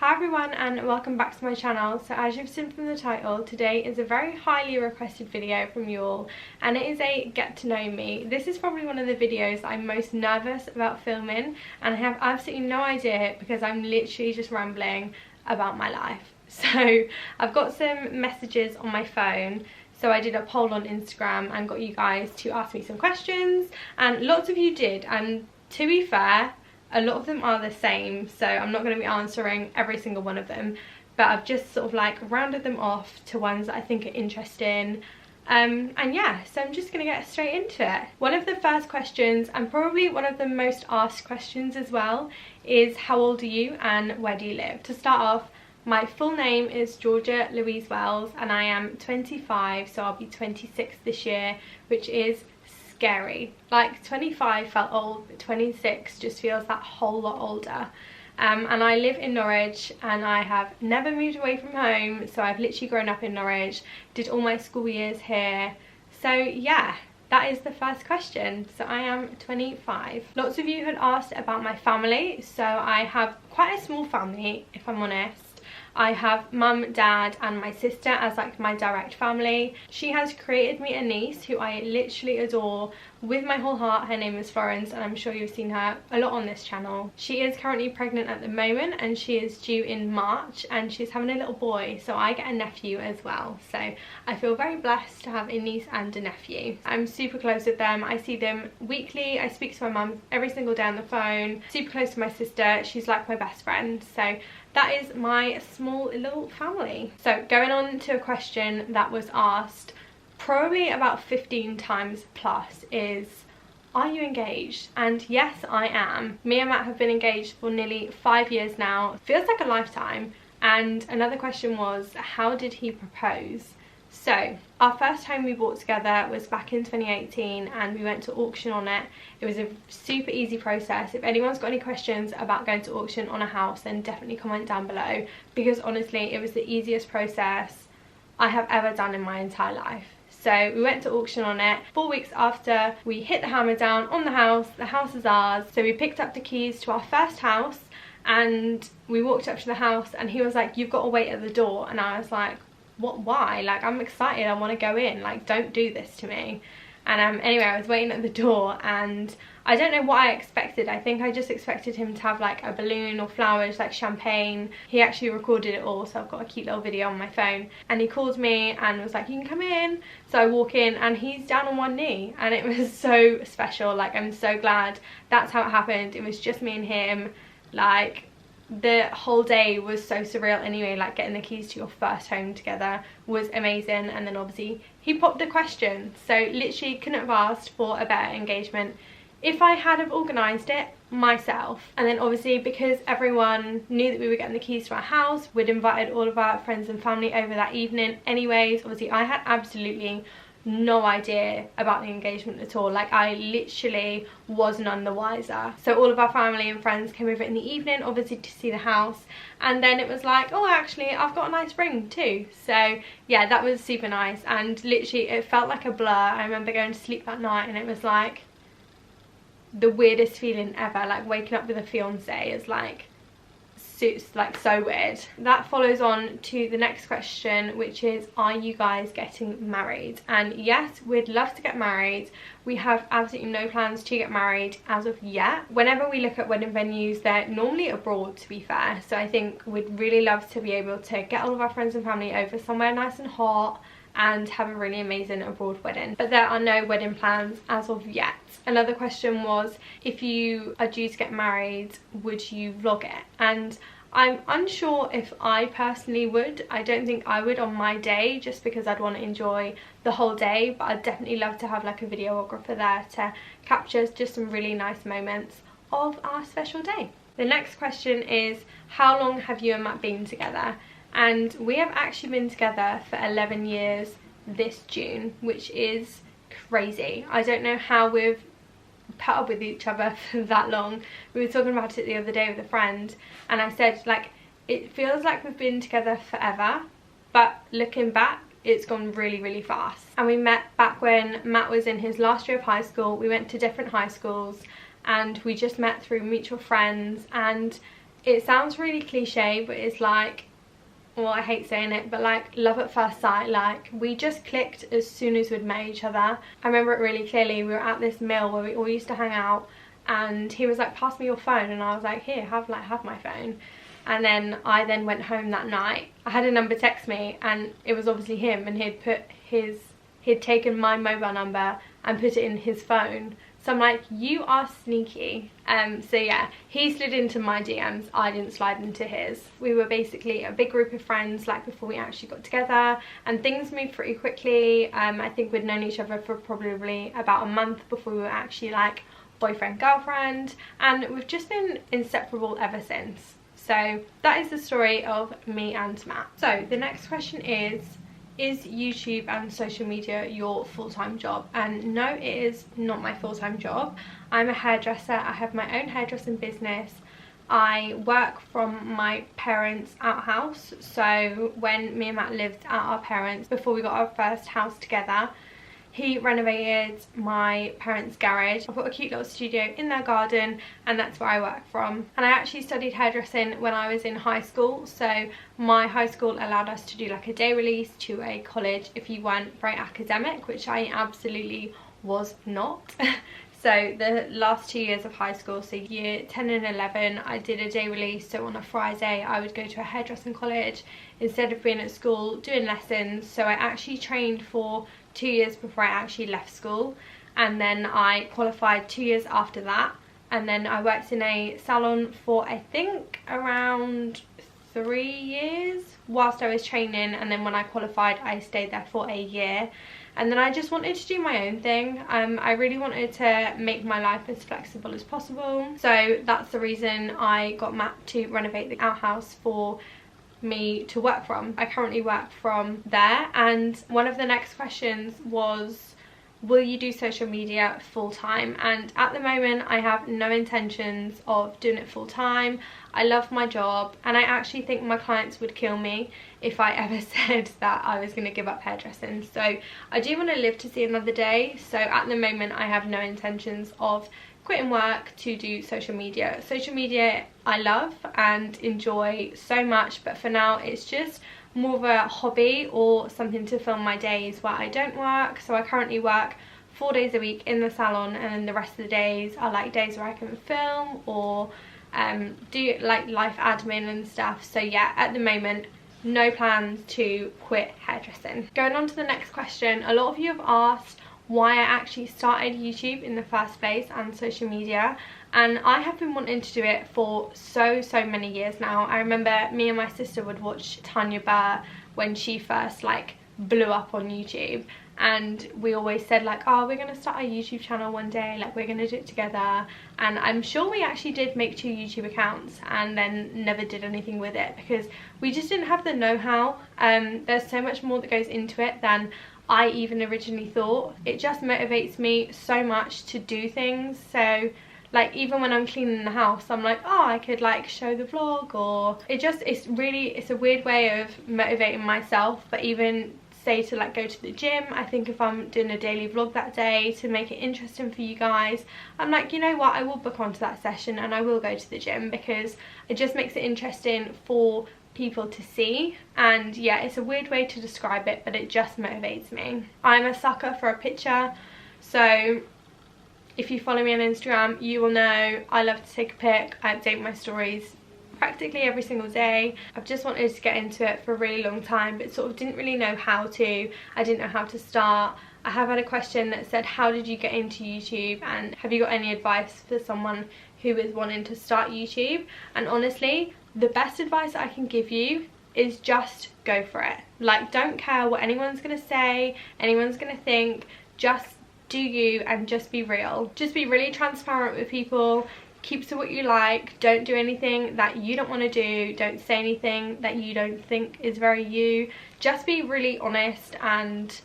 Hi everyone and welcome back to my channel. So as you've seen from the title, today is a very highly requested video from you all, and it is a get to know me. This is probably one of the videos I'm most nervous about filming, and I have absolutely no idea because I'm literally just rambling about my life. So I've got some messages on my phone. So I did a poll on Instagram and got you guys to ask me some questions, and lots of you did, and to be fair, a lot of them are the same, so I'm not going to be answering every single one of them, but I've just sort of like rounded them off to ones that I think are interesting. And yeah, so I'm just going to get straight into it. One of the first questions, and probably one of the most asked questions as well, is how old are you and where do you live? To start off, my full name is Georgia Louise Wells and I am 25, so I'll be 26 this year, which is scary. Like 25 felt old, but 26 just feels that whole lot older. And I live in Norwich and I have never moved away from home, so I've literally grown up in Norwich, did all my school years here. So yeah, that is the first question. So I am 25. Lots of you had asked about my family, so I have quite a small family, if I'm honest. I have mum, dad and my sister as like my direct family. She has created me a niece who I literally adore with my whole heart. Her name is Florence and I'm sure you've seen her a lot on this channel. She is currently pregnant at the moment and she is due in March, and she's having a little boy, so I get a nephew as well. So I feel very blessed to have a niece and a nephew. I'm super close with them. I see them weekly. I speak to my mum every single day on the phone. Super close to my sister. She's like my best friend. So that is my small little family. So going on to a question that was asked probably about 15 times plus is, are you engaged? And yes, I am. Me and Matt have been engaged for nearly 5 years now. Feels like a lifetime. And another question was, how did he propose? So our first home we bought together was back in 2018 and we went to auction on it. It was a super easy process. If anyone's got any questions about going to auction on a house, then definitely comment down below, because honestly it was the easiest process I have ever done in my entire life. So we went to auction on it. 4 weeks after we hit the hammer down on the house is ours. So we picked up the keys to our first house and we walked up to the house and he was like, you've got to wait at the door. And I was like, what, why? Like, I'm excited, I want to go in, like, don't do this to me. And anyway, I was waiting at the door and I don't know what I expected. I think I just expected him to have like a balloon or flowers, like champagne. He actually recorded it all, so I've got a cute little video on my phone. And he called me and was like, you can come in. So I walk in and he's down on one knee, and it was so special. Like, I'm so glad that's how it happened. It was just me and him. Like, the whole day was so surreal anyway. Like, getting the keys to your first home together was amazing. And then obviously he popped the question, so literally couldn't have asked for a better engagement if I had have organised it myself. And then obviously because everyone knew that we were getting the keys to our house, we'd invited all of our friends and family over that evening anyways. Obviously I had absolutely no idea about the engagement at all. Like, I literally was none the wiser. So all of our family and friends came over in the evening, obviously to see the house, and then it was like, oh, actually I've got a nice ring too. So yeah, that was super nice, and literally it felt like a blur. I remember going to sleep that night and it was like the weirdest feeling ever. Like, waking up with a fiance is like so weird. That follows on to the next question, which is, are you guys getting married? And yes, we'd love to get married. We have absolutely no plans to get married as of yet. Whenever we look at wedding venues, they're normally abroad, to be fair. So I think we'd really love to be able to get all of our friends and family over somewhere nice and hot and have a really amazing abroad wedding. But there are no wedding plans as of yet. Another question was, if you are due to get married, would you vlog it? And I'm unsure if I personally would. I don't think I would on my day, just because I'd want to enjoy the whole day, but I'd definitely love to have like a videographer there to capture just some really nice moments of our special day. The next question is, how long have you and Matt been together? And we have actually been together for 11 years this June, which is crazy. I don't know how we've put up with each other for that long. We were talking about it the other day with a friend, and I said, like, it feels like we've been together forever, but looking back, it's gone really, really fast. And we met back when Matt was in his last year of high school. We went to different high schools and we just met through mutual friends, and it sounds really cliche, but it's like, well, I hate saying it, but like love at first sight. Like we just clicked as soon as we'd met each other. I remember it really clearly. We were at this mill where we all used to hang out, and he was like, pass me your phone, and I was like, here, have my phone. And then I went home that night. I had a number text me, and it was obviously him, and he'd taken my mobile number and put it in his phone. So I'm like, you are sneaky. So yeah, he slid into my DMs, I didn't slide into his. We were basically a big group of friends like before we actually got together, and things moved pretty quickly. I think we'd known each other for probably about a month before we were actually like boyfriend girlfriend, and we've just been inseparable ever since. So that is the story of me and Matt. So the next question is YouTube and social media your full-time job? And no, it is not my full-time job. I'm a hairdresser. I have my own hairdressing business. I work from my parents' outhouse. So when me and Matt lived at our parents before we got our first house together, he renovated my parents' garage. I've got a cute little studio in their garden, and that's where I work from. And I actually studied hairdressing when I was in high school, so my high school allowed us to do like a day release to a college if you weren't very academic, which I absolutely was not. So the last 2 years of high school, so year 10 and 11, I did a day release. So on a Friday I would go to a hairdressing college instead of being at school doing lessons. So I actually trained for 2 years before I actually left school, and then I qualified 2 years after that, and then I worked in a salon for I think around 3 years whilst I was training, and then when I qualified I stayed there for a year. And then I just wanted to do my own thing. I really wanted to make my life as flexible as possible, so that's the reason I got Matt to renovate the outhouse for me to work from. I currently work from there, and one of the next questions was, will you do social media full-time? And at the moment I have no intentions of doing it full-time. I love my job, and I actually think my clients would kill me if I ever said that I was going to give up hairdressing. So I do want to live to see another day, so at the moment I have no intentions of quitting work to do social media. Social media I love and enjoy so much, but for now it's just more of a hobby or something to fill my days where I don't work. So I currently work 4 days a week in the salon, and then the rest of the days are like days where I can film or do like life admin and stuff. So yeah, at the moment no plans to quit hairdressing. Going on to the next question, a lot of you have asked why I actually started YouTube in the first place and social media, and I have been wanting to do it for so many years now. I remember me and my sister would watch Tanya Burr when she first like blew up on YouTube, and we always said like, oh, we're gonna start a YouTube channel one day, like we're gonna do it together. And I'm sure we actually did make 2 YouTube accounts and then never did anything with it because we just didn't have the know-how. There's so much more that goes into it than I even originally thought. It just motivates me so much to do things. So like even when I'm cleaning the house, I'm like, oh, I could like show the vlog, or it's a weird way of motivating myself. But even say to like go to the gym, I think if I'm doing a daily vlog that day to make it interesting for you guys, I'm like, you know what, I will book onto that session and I will go to the gym because it just makes it interesting for people to see. And yeah, it's a weird way to describe it, but it just motivates me. I'm a sucker for a picture, so if you follow me on Instagram you will know I love to take a pic. I update my stories practically every single day. I've just wanted to get into it for a really long time, but sort of didn't really know how to. I didn't know how to start. I have had a question that said, how did you get into YouTube, and have you got any advice for someone who is wanting to start YouTube? And honestly, the best advice I can give you is just go for it. Like, don't care what anyone's gonna say, anyone's gonna think. Just do you, and just be real. Just be really transparent with people. Keep to what you like. Don't do anything that you don't want to do. Don't say anything that you don't think is very you. Just be really honest and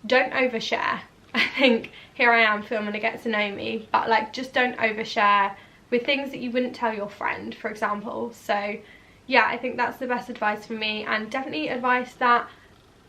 don't overshare. I think here I am filming a get to know me, but like just don't overshare with things that you wouldn't tell your friend, for example. So yeah, I think that's the best advice for me, and definitely advice that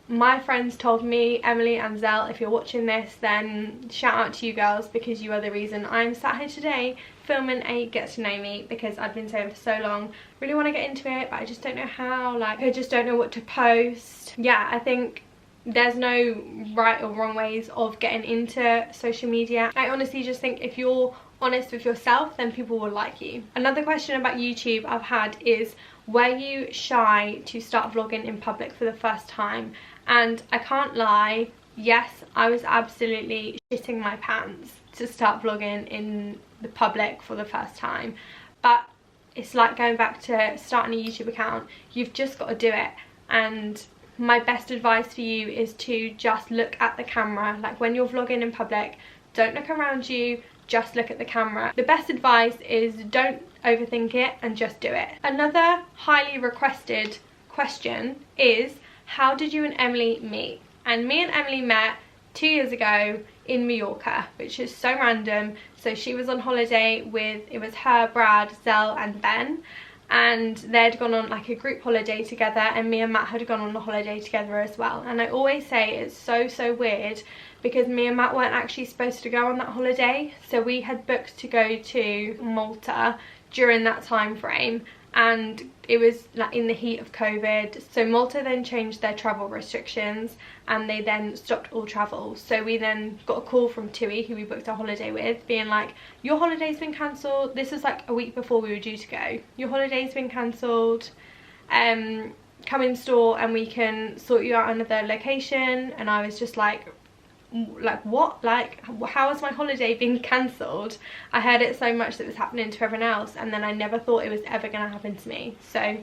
my friends told me, Emily and Zell, if you're watching this, then shout out to you girls, because you are the reason I'm sat here today filming a get to know me, because I've been saying for so long, really want to get into it, but I just don't know how. Like, I just don't know what to post. Yeah, I think there's no right or wrong ways of getting into social media. I honestly just think if you're honest with yourself, then people will like you. Another question about YouTube I've had is, were you shy to start vlogging in public for the first time? And I can't lie, yes, I was absolutely shitting my pants to start vlogging in the public for the first time. But it's like going back to starting a YouTube account. You've just got to do it. And my best advice for you is to just look at the camera. Like, when you're vlogging in public, don't look around you, just look at the camera. The best advice is don't overthink it and just do it. Another highly requested question is, how did you and Emily meet? And me and Emily met 2 years ago in Mallorca, which is so random. So she was on holiday with, it was her, Brad, Zell and Ben, and they'd gone on like a group holiday together, and me and Matt had gone on a holiday together as well. And I always say it's so weird, because me and Matt weren't actually supposed to go on that holiday. So we had booked to go to Malta during that time frame, and it was like in the heat of COVID. So Malta then changed their travel restrictions, and they then stopped all travel. So we then got a call from Tui, who we booked our holiday with, being like, your holiday's been cancelled. This was like a week before we were due to go. Your holiday's been cancelled. Come in store and we can sort you out another location. And I was just like what? Like, how has my holiday been cancelled? I heard it so much that was happening to everyone else, and then I never thought it was ever going to happen to me. So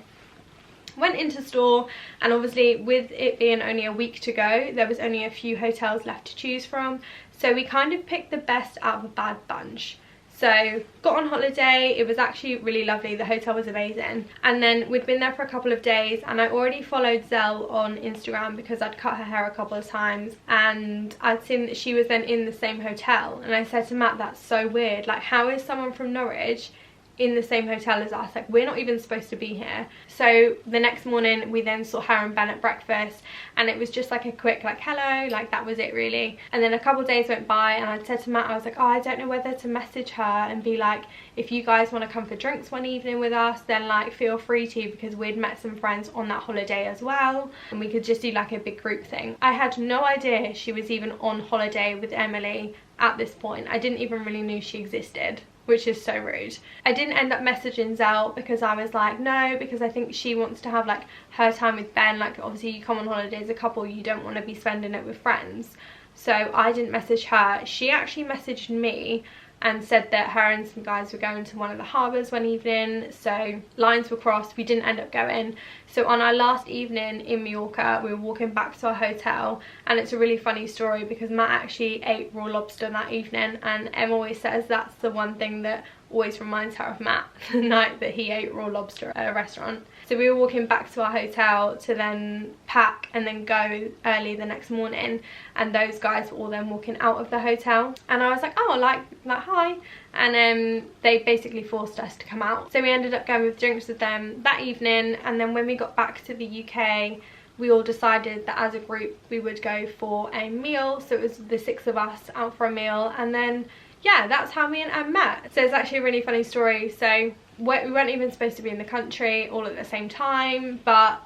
went into store, and obviously with it being only a week to go, there was only a few hotels left to choose from. So we kind of picked the best out of a bad bunch. So got on holiday, it was actually really lovely, the hotel was amazing. And then we'd been there for a couple of days, and I already followed Zell on Instagram because I'd cut her hair a couple of times, and I'd seen that she was then in the same hotel. And I said to Matt, that's so weird, like, how is someone from Norwich in the same hotel as us? Like, we're not even supposed to be here. So the next morning we then saw her and Ben at breakfast, and it was just like a quick like hello, like that was it really. And then a couple of days went by, and I said to Matt, I was like, oh, I don't know whether to message her and be like, if you guys want to come for drinks one evening with us, then like feel free to, because we'd met some friends on that holiday as well, and we could just do like a big group thing. I had no idea she was even on holiday with Emily at this point. I didn't even really know she existed, which is so rude. I didn't end up messaging Zell because I was like, no, because I think she wants to have like her time with Ben. Like, obviously you come on holiday as a couple, you don't want to be spending it with friends. So I didn't message her. She actually messaged me and said that her and some guys were going to one of the harbours one evening, so lines were crossed. We didn't end up going. So on our last evening in Mallorca, we were walking back to our hotel, and it's a really funny story because Matt actually ate raw lobster that evening, and Em always says that's the one thing that always reminds her of Matt, the night that he ate raw lobster at a restaurant. So we were walking back to our hotel to then pack and then go early the next morning, and those guys were all then walking out of the hotel, and I was like, oh, like hi, and they basically forced us to come out. So we ended up going with drinks with them that evening, and then when we got back to the UK, we all decided that as a group we would go for a meal. So it was the 6 of us out for a meal, and then yeah, that's how me and Em met. So it's actually a really funny story. So we weren't even supposed to be in the country all at the same time, but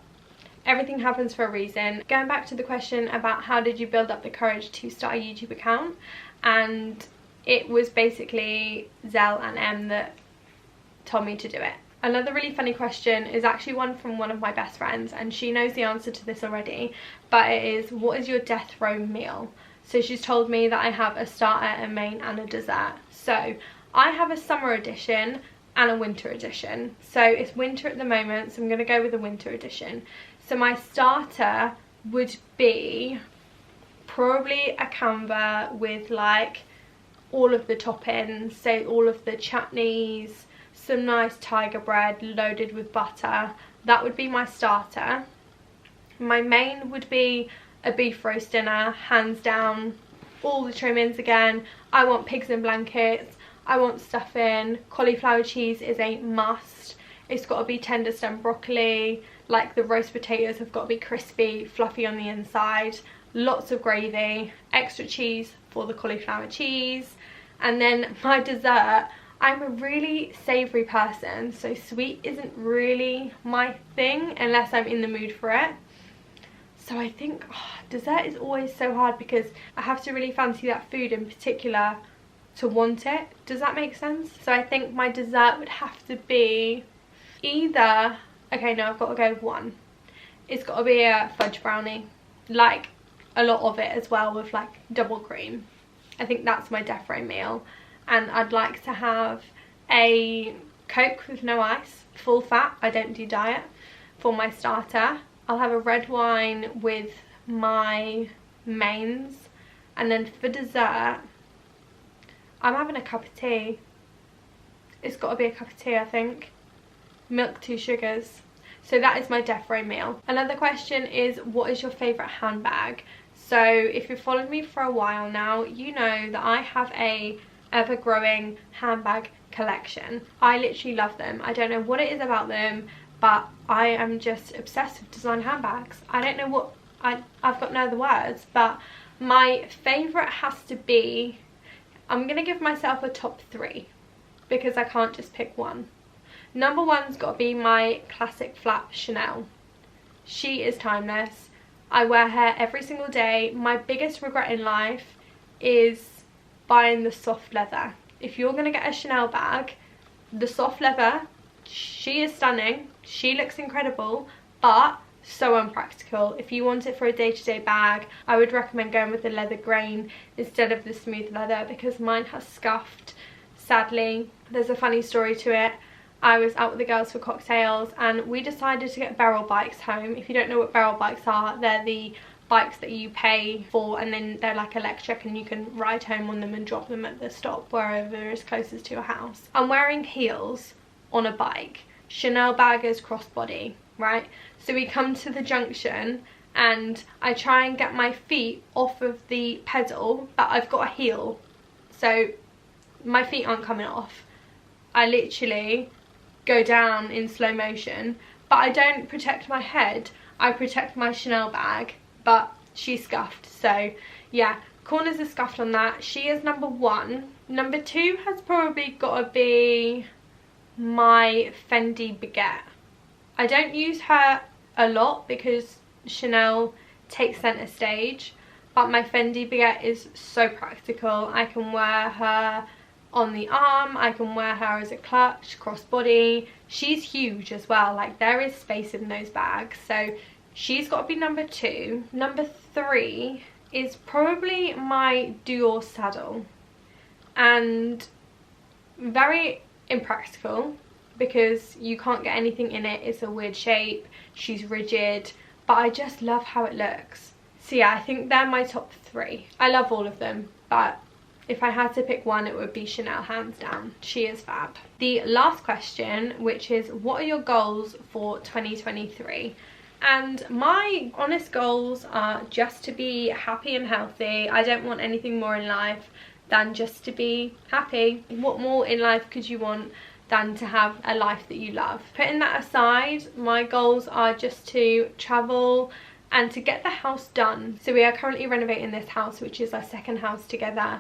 everything happens for a reason. Going back to the question about how did you build up the courage to start a YouTube account, and it was basically Zell and Em that told me to do it. Another really funny question is actually one from one of my best friends, and she knows the answer to this already, but it is, what is your death row meal? So she's told me that I have a starter, a main and a dessert. So I have a summer edition and a winter edition. So it's winter at the moment, so I'm going to go with the winter edition. So my starter would be probably a camber with like all of the toppings, so all of the chutneys, some nice tiger bread loaded with butter. That would be my starter. My main would be a beef roast dinner, hands down, all the trimmings again. I want pigs in blankets, I want stuffing, cauliflower cheese is a must. It's got to be tender stem broccoli, Like the roast potatoes have got to be crispy, fluffy on the inside, lots of gravy, extra cheese for the cauliflower cheese. And then my dessert, I'm a really savoury person, so sweet isn't really my thing unless I'm in the mood for it. So I think dessert is always so hard because I have to really fancy that food in particular to want it. Does that make sense? So I think my dessert would have to be either, okay, no, I've got to go with one. It's got to be a fudge brownie, like a lot of it as well, with like double cream. I think that's my defo meal. And I'd like to have a Coke with no ice, full fat, I don't do diet, for my starter. I'll have a red wine with my mains, and then for dessert I'm having a cup of tea. It's got to be a cup of tea, I think. Milk, 2 sugars. So that is my defo meal. Another question is, what is your favourite handbag? So if you've followed me for a while now, you know that I have a ever-growing handbag collection. I literally love them. I don't know what it is about them, but I am just obsessed with design handbags. I don't know what, I've got no other words, but my favourite has to be, I'm going to give myself a top 3 because I can't just pick one. Number 1's got to be my classic flat Chanel. She is timeless. I wear her every single day. My biggest regret in life is buying the soft leather. If you're going to get a Chanel bag, the soft leather, she is stunning, she looks incredible, but so unpractical. If you want it for a day-to-day bag, I would recommend going with the leather grain instead of the smooth leather because mine has scuffed, sadly. There's a funny story to it. I was out with the girls for cocktails and we decided to get barrel bikes home. If you don't know what barrel bikes are, they're the bikes that you pay for and then they're like electric and you can ride home on them and drop them at the stop wherever is closest to your house. I'm wearing heels on a bike, Chanel bag is crossbody, right? So we come to the junction and I try and get my feet off of the pedal, but I've got a heel, so my feet aren't coming off. I literally go down in slow motion, but I don't protect my head, I protect my Chanel bag, but she's scuffed. So yeah, corners are scuffed on that. She is number 1. Number 2 has probably got to be my Fendi baguette. I don't use her a lot because Chanel takes centre stage, but my Fendi baguette is so practical. I can wear her on the arm, I can wear her as a clutch, crossbody. She's huge as well, like there is space in those bags, so she's got to be number 2. Number 3 is probably my Dior saddle, and very impractical because you can't get anything in it. It's a weird shape, she's rigid, but I just love how it looks. So yeah, I think they're my top 3. I love all of them, but if I had to pick one, it would be Chanel, hands down. She is fab. The last question, which is, what are your goals for 2023? And my honest goals are just to be happy and healthy. I don't want anything more in life than just to be happy. What more in life could you want than to have a life that you love? Putting that aside, my goals are just to travel and to get the house done. So we are currently renovating this house, which is our second house together,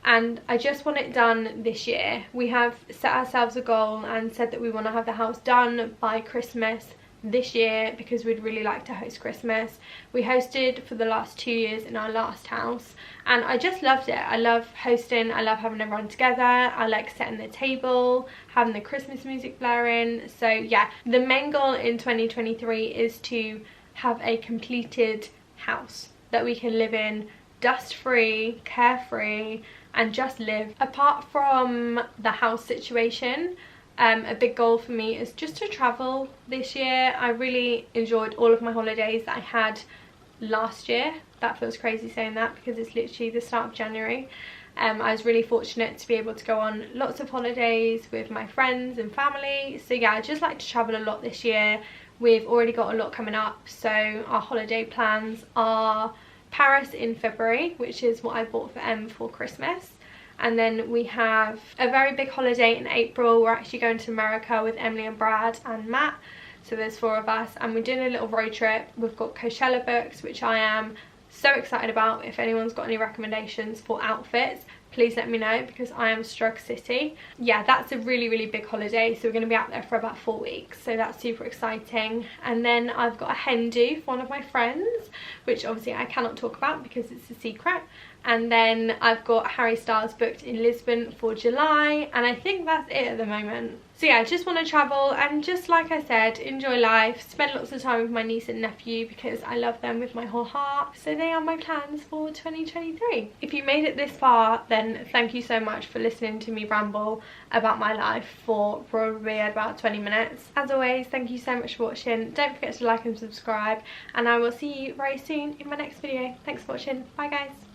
and I just want it done this year. We have set ourselves a goal and said that we want to have the house done by Christmas this year because we'd really like to host Christmas. We hosted for the last 2 years in our last house and I just loved it. I love hosting, I love having everyone together, I like setting the table, having the Christmas music blaring. So yeah, the main goal in 2023 is to have a completed house that we can live in, dust free, carefree, and just live. Apart from the house situation, a big goal for me is just to travel this year. I really enjoyed all of my holidays that I had last year. That feels crazy saying that because it's literally the start of January. I was really fortunate to be able to go on lots of holidays with my friends and family. So yeah, I just like to travel a lot this year. We've already got a lot coming up, so our holiday plans are Paris in February, which is what I bought for Em for Christmas. And then we have a very big holiday in April. We're actually going to America with Emily and Brad and Matt. So there's 4 of us and we're doing a little road trip. We've got Coachella booked, which I am so excited about. If anyone's got any recommendations for outfits, please let me know, because I am Strug City. Yeah, that's a really big holiday, so we're going to be out there for about 4 weeks, so that's super exciting. And then I've got a hen do for one of my friends, which obviously I cannot talk about because it's a secret. And then I've got Harry Styles booked in Lisbon for July, and I think that's it at the moment. So yeah, I just want to travel and, just like I said, enjoy life, spend lots of time with my niece and nephew because I love them with my whole heart. So they are my plans for 2023. If you made it this far, then thank you so much for listening to me ramble about my life for probably about 20 minutes. As always, thank you so much for watching. Don't forget to like and subscribe, and I will see you very soon in my next video. Thanks for watching. Bye guys.